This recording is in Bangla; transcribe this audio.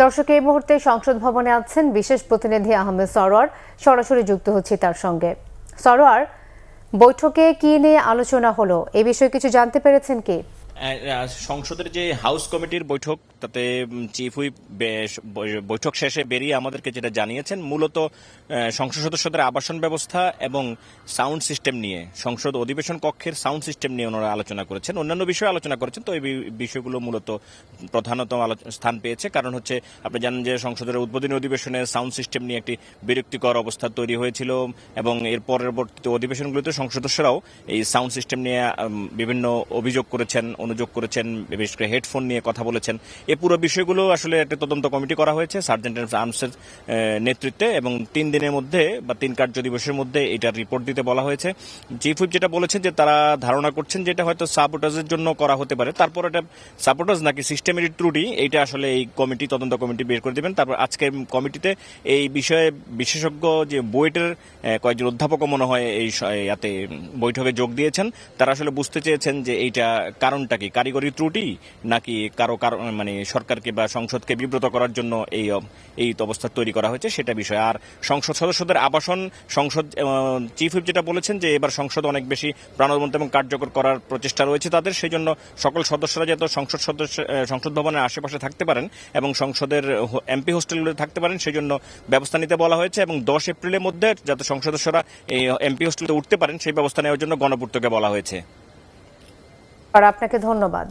দর্শক, এই মুহূর্তে সংসদ ভবনে আছেন বিশেষ প্রতিনিধি আহমেদ সরোয়ার। সরাসরি যুক্ত হচ্ছি তার সঙ্গে। সরোয়ার, বৈঠকে কি নিয়ে আলোচনা হলো, এই বিষয়ে কিছু জানতে পেরেছেন কি? সংসদের যে হাউস কমিটির বৈঠক, তাতে চিফ হুইপ বৈঠক শেষে বেরিয়ে আমাদেরকে যেটা জানিয়েছেন, মূলত সংসদ সদস্যদের আবাসন ব্যবস্থা এবং সাউন্ড সিস্টেম নিয়ে, সংসদ অধিবেশন কক্ষের সাউন্ড সিস্টেম নিয়ে ওনারা আলোচনা করেছেন। অন্যান্য বিষয়ে আলোচনা করেছেন, তো এই বিষয়গুলো মূলত প্রধানত স্থান পেয়েছে। কারণ হচ্ছে, আপনি জানেন যে সংসদের উদ্বোধনী অধিবেশনে সাউন্ড সিস্টেম নিয়ে একটি বিরক্তিকর অবস্থা তৈরি হয়েছিল, এবং এর পরবর্তী অধিবেশনগুলোতে সংসদ সদস্যরাও এই সাউন্ড সিস্টেম নিয়ে বিভিন্ন অভিযোগ করেছেন, অনুযোগ করেছেন, বিশেষ করে হেডফোন নিয়ে কথা বলেছেন। এই পুরো বিষয়গুলো আসলে একটা তদন্ত কমিটি করা হয়েছে সার্জেন্ট আর্মসের নেতৃত্বে, এবং 3 দিনের মধ্যে বা 3 কার্য দিবসের মধ্যে এটার রিপোর্ট দিতে বলা হয়েছে। চিফ হুইপ যেটা বলেছেন যে তারা ধারণা করছেন যে এটা হয়তো সাবোটাজের জন্য করা হতে পারে। তারপর এটা সাবোটাজ নাকি সিস্টেমের ত্রুটি, এইটা আসলে এই কমিটি, তদন্ত কমিটি বের করে দেবেন। তারপর আজকের কমিটিতে এই বিষয়ে বিশেষজ্ঞ যে বুয়েটের কয়েকজন অধ্যাপকও মনে হয় এই বৈঠকে যোগ দিয়েছেন। তারা আসলে বুঝতে চেয়েছেন যে এইটা কারণটা কি, কারিগরি ত্রুটি নাকি মানে সরকারকে বা সংসদকে বিব্রত করার জন্য এই অবস্থা তৈরি করা হয়েছে, সেটা বিষয়। আর সংসদ সদস্যদের আবাসন, চিফ হুইপ যেটা বলেছেন যে এবার সংসদ অনেক বেশি প্রাণবন্ত এবং কার্যকর করার প্রচেষ্টা রয়েছে তাদের, সেই জন্য সকল সদস্যরা যাতে সংসদ ভবনের আশেপাশে থাকতে পারেন এবং সংসদের এমপি হোস্টেলগুলোতে থাকতে পারেন, সেই জন্য ব্যবস্থা নিতে বলা হয়েছে। এবং 10 এপ্রিলের মধ্যে যাতে সংসদ সদস্যরা এই এমপি হোস্টেলে উঠতে পারেন, সেই ব্যবস্থা নেওয়ার জন্য গণপূর্তকে বলা হয়েছে। আর আপনাকে ধন্যবাদ।